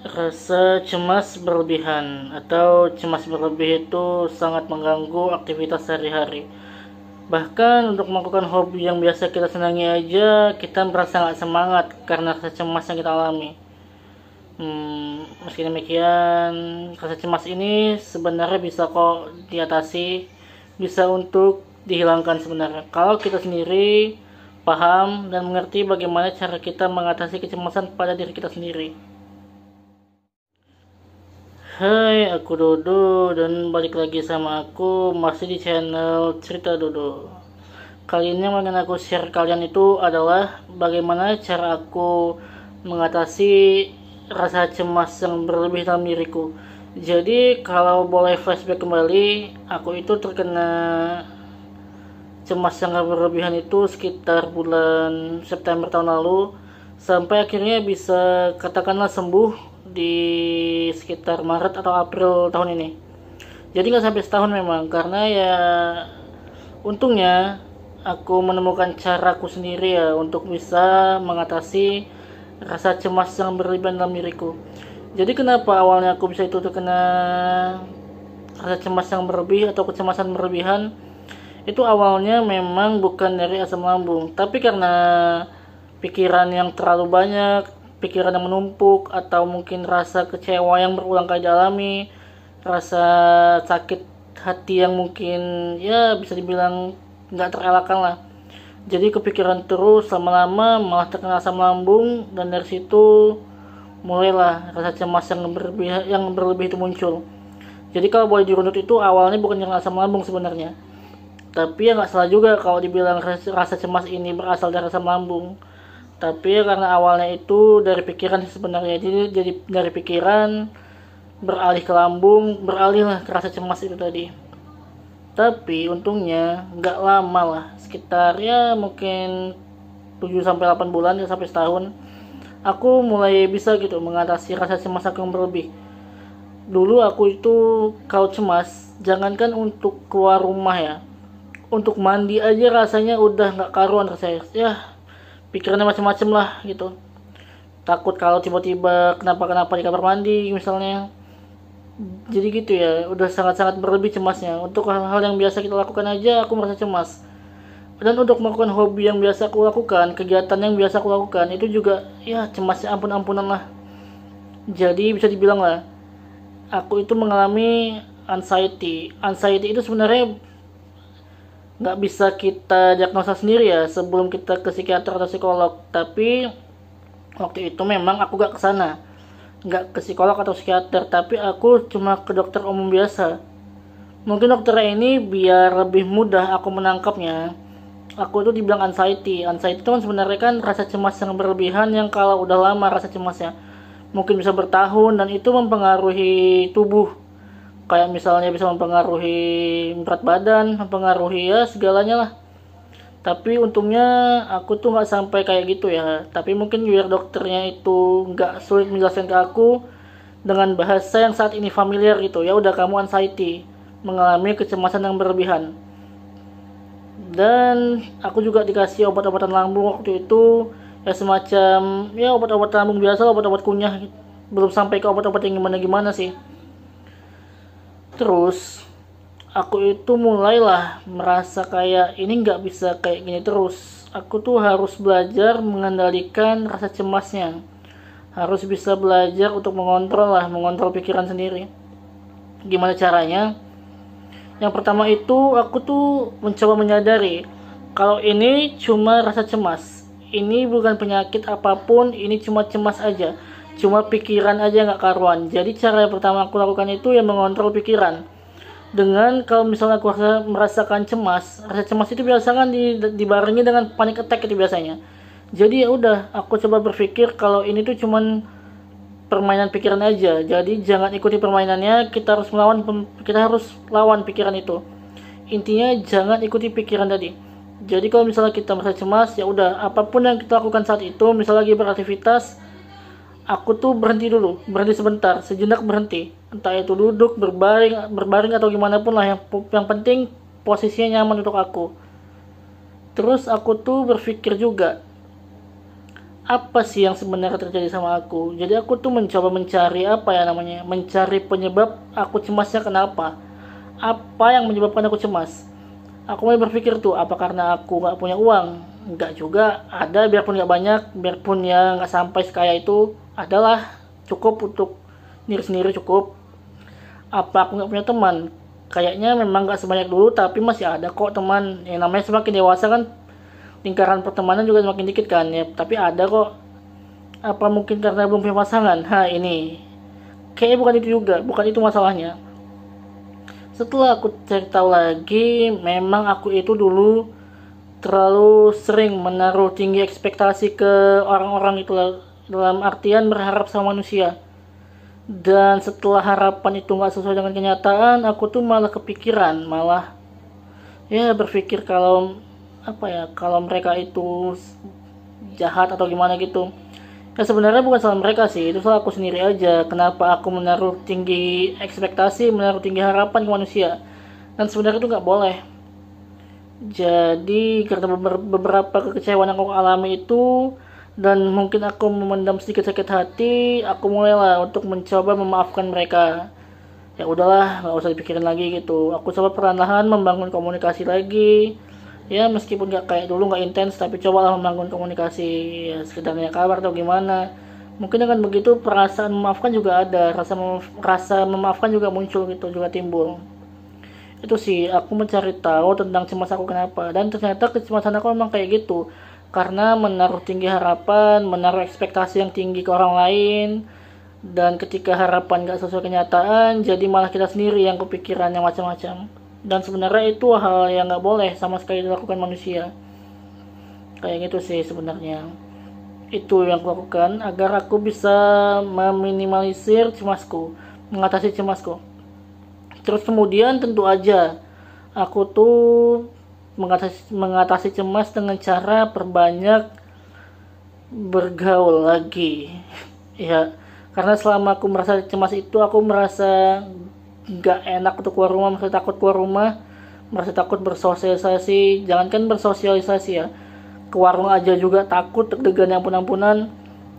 Rasa cemas berlebihan atau cemas berlebih itu sangat mengganggu aktivitas sehari-hari. Bahkan untuk melakukan hobi yang biasa kita senangi aja, kita merasa nggak semangat karena rasa cemas yang kita alami. Meski demikian, rasa cemas ini sebenarnya bisa kok diatasi, bisa untuk dihilangkan sebenarnya. Kalau kita sendiri paham dan mengerti bagaimana cara kita mengatasi kecemasan pada diri kita sendiri. Hai, aku Dodo dan balik lagi sama aku masih di channel Cerita Dodo. Kali ini yang akan aku share kalian itu adalah bagaimana cara aku mengatasi rasa cemas yang berlebih dalam diriku. Jadi kalau boleh flashback kembali, aku itu terkena cemas yang berlebihan itu sekitar bulan September tahun lalu, sampai akhirnya bisa katakanlah sembuh di sekitar Maret atau April tahun ini. Jadi nggak sampai setahun memang, karena ya untungnya aku menemukan caraku sendiri ya untuk bisa mengatasi rasa cemas yang berlebihan dalam diriku. Jadi kenapa awalnya aku bisa itu terkena rasa cemas yang berlebih atau kecemasan berlebihan? Itu awalnya memang bukan dari asam lambung, tapi karena pikiran yang terlalu banyak, pikiran yang menumpuk, atau mungkin rasa kecewa yang berulang kali dialami, rasa sakit hati yang mungkin ya bisa dibilang nggak terelakkan lah. Jadi kepikiran terus, lama-lama malah terkena asam lambung, dan dari situ mulailah rasa cemas yang berlebih itu muncul. Jadi kalau boleh dirunut itu awalnya bukan karena asam lambung sebenarnya, tapi ya nggak salah juga kalau dibilang rasa cemas ini berasal dari asam lambung. Tapi ya karena awalnya itu dari pikiran sebenarnya, jadi dari pikiran beralih ke lambung, beralihlah ke rasa cemas itu tadi. Tapi untungnya nggak lama lah, sekitar ya mungkin 7 sampai 8 bulan ya sampai setahun, aku mulai bisa gitu mengatasi rasa cemas aku yang berlebih. Dulu aku itu kalau cemas, jangankan untuk keluar rumah ya, untuk mandi aja rasanya udah nggak karuan rasanya ya, pikirannya macam-macam lah gitu. Takut kalau tiba-tiba kenapa-kenapa di kamar mandi misalnya. Jadi gitu ya, udah sangat-sangat berlebih cemasnya. Untuk hal-hal yang biasa kita lakukan aja aku merasa cemas. Dan untuk melakukan hobi yang biasa aku lakukan, kegiatan yang biasa aku lakukan, itu juga ya cemasnya ampun-ampunan lah. Jadi bisa dibilang lah, aku itu mengalami anxiety. Anxiety itu sebenarnya nggak bisa kita diagnosa sendiri ya sebelum kita ke psikiater atau psikolog. Tapi waktu itu memang aku gak kesana, nggak ke psikolog atau psikiater, tapi aku cuma ke dokter umum biasa. Mungkin dokter ini biar lebih mudah aku menangkapnya, aku tuh dibilang anxiety. Anxiety itu kan sebenarnya kan rasa cemas yang berlebihan yang kalau udah lama rasa cemasnya mungkin bisa bertahun, dan itu mempengaruhi tubuh. Kayak misalnya bisa mempengaruhi berat badan, mempengaruhi ya segalanya lah. Tapi untungnya aku tuh nggak sampai kayak gitu ya. Tapi mungkin biar dokternya itu nggak sulit menjelaskan ke aku dengan bahasa yang saat ini familiar gitu. Ya udah, kamu anxiety, mengalami kecemasan yang berlebihan. Dan aku juga dikasih obat-obatan lambung waktu itu, ya semacam ya obat-obat lambung biasa, obat-obat kunyah. Belum sampai ke obat-obat yang gimana-gimana sih. Terus aku itu mulailah merasa kayak ini nggak bisa kayak gini terus. Aku tuh harus belajar mengendalikan rasa cemasnya. Harus bisa belajar untuk mengontrol pikiran sendiri. Gimana caranya? Yang pertama itu aku tuh mencoba menyadari kalau ini cuma rasa cemas. Ini bukan penyakit apapun, ini cuma cemas aja. Cuma pikiran aja nggak karuan. Jadi cara yang pertama aku lakukan itu ya mengontrol pikiran. Dengan kalau misalnya aku merasakan cemas, rasa cemas itu biasa kan dibarengi dengan panic attack itu biasanya. Jadi ya udah, aku coba berpikir kalau ini tuh cuman permainan pikiran aja. Jadi jangan ikuti permainannya, kita harus lawan pikiran itu. Intinya jangan ikuti pikiran tadi. Jadi kalau misalnya kita merasa cemas, ya udah, apapun yang kita lakukan saat itu, misalnya lagi beraktivitas, aku tuh berhenti sebentar, sejenak berhenti. Entah itu duduk, berbaring atau gimana pun lah, yang penting posisinya nyaman untuk aku. Terus aku tuh berpikir juga, apa sih yang sebenarnya terjadi sama aku. Jadi aku tuh mencoba mencari mencari penyebab aku cemasnya kenapa, apa yang menyebabkan aku cemas. Aku mulai berpikir tuh, apa karena aku nggak punya uang? Nggak juga, ada, biarpun nggak banyak, biarpun ya nggak sampai sekaya itu, adalah cukup untuk diri sendiri, cukup. Apa aku nggak punya teman? Kayaknya memang nggak sebanyak dulu, tapi masih ada kok teman. Yang namanya semakin dewasa kan, lingkaran pertemanan juga semakin dikit kan ya, tapi ada kok. Apa mungkin karena belum punya pasangan? Ini kayaknya bukan itu juga, bukan itu masalahnya. Setelah aku cari tahu lagi, memang aku itu dulu terlalu sering menaruh tinggi ekspektasi ke orang-orang itu, dalam artian berharap sama manusia. Dan setelah harapan itu nggak sesuai dengan kenyataan, aku tuh malah kepikiran, malah ya berpikir kalau kalau mereka itu jahat atau gimana gitu. Ya sebenarnya bukan salah mereka sih, itu salah aku sendiri aja. Kenapa aku menaruh tinggi ekspektasi, menaruh tinggi harapan ke manusia? Dan sebenarnya itu nggak boleh. Jadi karena beberapa kekecewaan yang aku alami itu, dan mungkin aku memendam sedikit sakit hati, aku mulailah untuk mencoba memaafkan mereka. Ya udahlah, nggak usah dipikirin lagi gitu. Aku coba perlahan-lahan membangun komunikasi lagi. Ya meskipun nggak kayak dulu, nggak intens, tapi cobalah membangun komunikasi, ya sekedarnya kabar atau gimana. Mungkin dengan begitu perasaan memaafkan juga ada, rasa memaafkan juga muncul gitu, juga timbul. Itu sih, aku mencari tahu tentang cemas aku kenapa, dan ternyata kecemasan aku memang kayak gitu karena menaruh tinggi harapan, menaruh ekspektasi yang tinggi ke orang lain, dan ketika harapan gak sesuai kenyataan, jadi malah kita sendiri yang kepikiran yang macam-macam. Dan sebenarnya itu hal yang gak boleh sama sekali dilakukan manusia. Kayak gitu sih sebenarnya. Itu yang aku lakukan agar aku bisa meminimalisir cemasku, mengatasi cemasku. Terus kemudian tentu aja aku tuh mengatasi cemas dengan cara perbanyak bergaul lagi. Ya, karena selama aku merasa cemas itu, aku merasa nggak enak untuk keluar rumah, merasa takut keluar rumah, merasa takut bersosialisasi. Jangankan bersosialisasi ya, ke warung aja juga takut, deg-degan yang ampun-ampunan.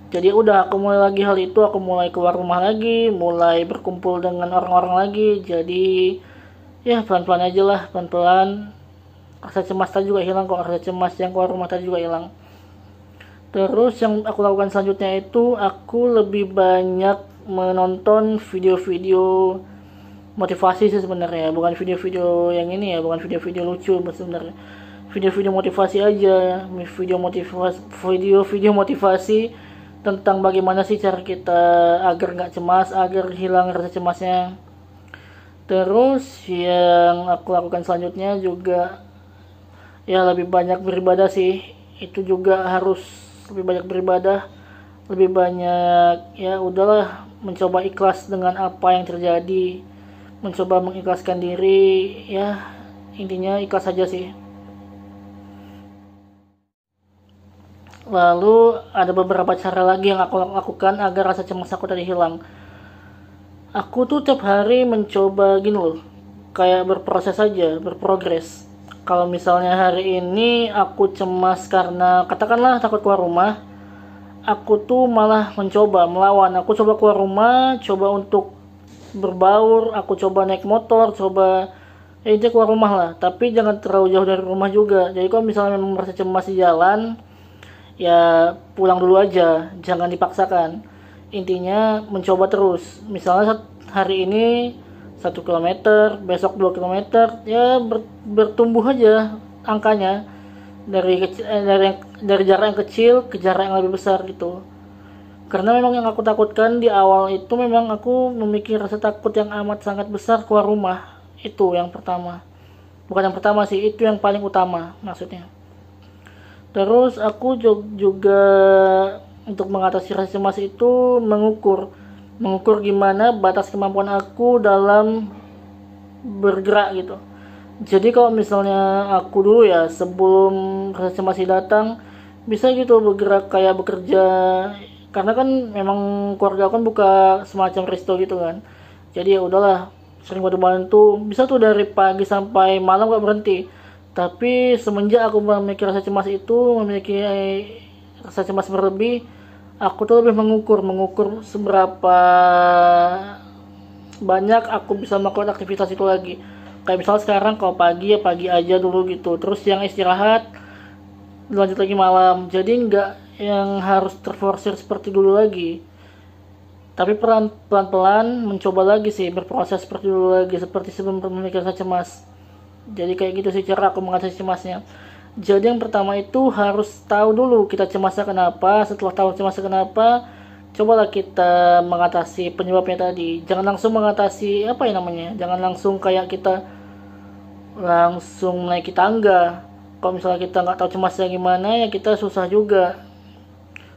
Jadi udah, aku mulai lagi hal itu, aku mulai keluar rumah lagi, mulai berkumpul dengan orang-orang lagi. Jadi ya pelan-pelan aja lah, pelan-pelan. Rasa cemas tadi juga hilang kok, rasa cemas yang keluar rumah tadi juga hilang. Terus yang aku lakukan selanjutnya itu, aku lebih banyak menonton video-video motivasi sih sebenarnya, bukan video-video yang ini ya, bukan video-video lucu sebenarnya. Video-video motivasi aja, video-video motivasi tentang bagaimana sih cara kita agar nggak cemas, agar hilang rasa cemasnya. Terus yang aku lakukan selanjutnya juga ya lebih banyak beribadah sih. Itu juga harus lebih banyak beribadah, lebih banyak, ya udahlah, mencoba ikhlas dengan apa yang terjadi, mencoba mengikhlaskan diri, ya intinya ikhlas saja sih. Lalu ada beberapa cara lagi yang aku lakukan agar rasa cemas aku tadi hilang. Aku tuh tiap hari mencoba gini loh, kayak berproses aja, berprogres. Kalau misalnya hari ini aku cemas karena katakanlah takut keluar rumah, aku tuh malah mencoba melawan. Aku coba keluar rumah, coba untuk berbaur, aku coba naik motor, coba ya intinya keluar rumah lah. Tapi jangan terlalu jauh dari rumah juga. Jadi kalau misalnya memang merasa cemas di jalan, ya pulang dulu aja, jangan dipaksakan. Intinya mencoba terus. Misalnya hari ini 1 kilometer, besok 2 kilometer, ya bertumbuh aja angkanya dari dari jarak yang kecil ke jarak yang lebih besar gitu. Karena memang yang aku takutkan di awal itu, memang aku memiliki rasa takut yang amat sangat besar keluar rumah. Itu yang pertama. Bukan yang pertama sih, itu yang paling utama maksudnya. Terus aku juga untuk mengatasi rasa cemas itu mengukur gimana batas kemampuan aku dalam bergerak gitu. Jadi kalau misalnya aku dulu ya, sebelum rasa cemas datang, bisa gitu bergerak kayak bekerja, karena kan memang keluarga kan buka semacam resto gitu kan. Jadi ya udahlah, sering bantu-bantu, bisa tuh dari pagi sampai malam gak berhenti. Tapi semenjak aku memiliki rasa cemas itu, memiliki rasa cemas berlebih, aku tuh lebih mengukur seberapa banyak aku bisa melakukan aktivitas itu lagi. Kayak misal sekarang kalau pagi ya pagi aja dulu gitu, terus yang istirahat lanjut lagi malam. Jadi nggak yang harus terforsir seperti dulu lagi, tapi pelan-pelan mencoba lagi sih berproses seperti dulu lagi, seperti sebelum memiliki rasa cemas. Jadi kayak gitu sih cara aku mengatasi cemasnya. Jadi yang pertama itu harus tahu dulu kita cemasnya kenapa. Setelah tahu cemasnya kenapa, cobalah kita mengatasi penyebabnya tadi. Jangan langsung mengatasi apa ya namanya, jangan langsung kayak kita langsung naiki tangga. Kalau misalnya kita nggak tahu cemasnya gimana, ya kita susah juga.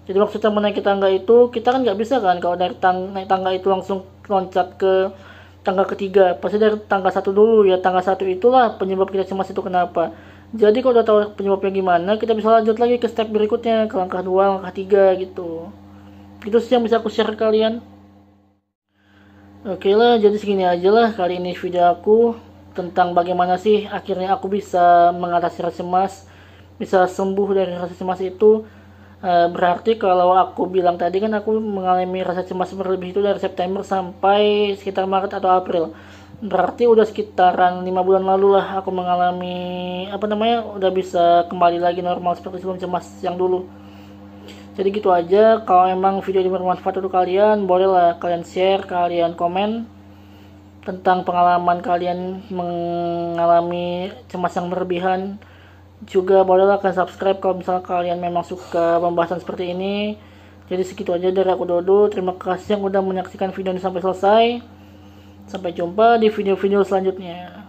Jadi maksudnya menaiki tangga itu, kita kan nggak bisa kan kalau dari naik tangga itu langsung loncat ke tangga ketiga. Pasti dari tangga satu dulu, ya tangga satu itulah penyebab kita cemas itu kenapa. Jadi kalau udah tahu penyebabnya gimana, kita bisa lanjut lagi ke step berikutnya, ke langkah 2, langkah 3 gitu. Itu sih yang bisa aku share ke kalian. Oke lah, jadi segini aja lah kali ini video aku tentang bagaimana sih akhirnya aku bisa mengatasi rasa cemas, bisa sembuh dari rasa cemas itu. Berarti kalau aku bilang tadi kan aku mengalami rasa cemas berlebih itu dari September sampai sekitar Maret atau April. Berarti udah sekitaran 5 bulan lalu lah aku mengalami udah bisa kembali lagi normal seperti sebelum cemas yang dulu. Jadi gitu aja. Kalau emang video ini bermanfaat untuk kalian, bolehlah kalian share, kalian komen tentang pengalaman kalian mengalami cemas yang berlebihan. Juga bolehlah kalian subscribe kalau misalnya kalian memang suka pembahasan seperti ini. Jadi segitu aja dari aku Dodo. Terima kasih yang udah menyaksikan video ini sampai selesai. Sampai jumpa di video-video selanjutnya.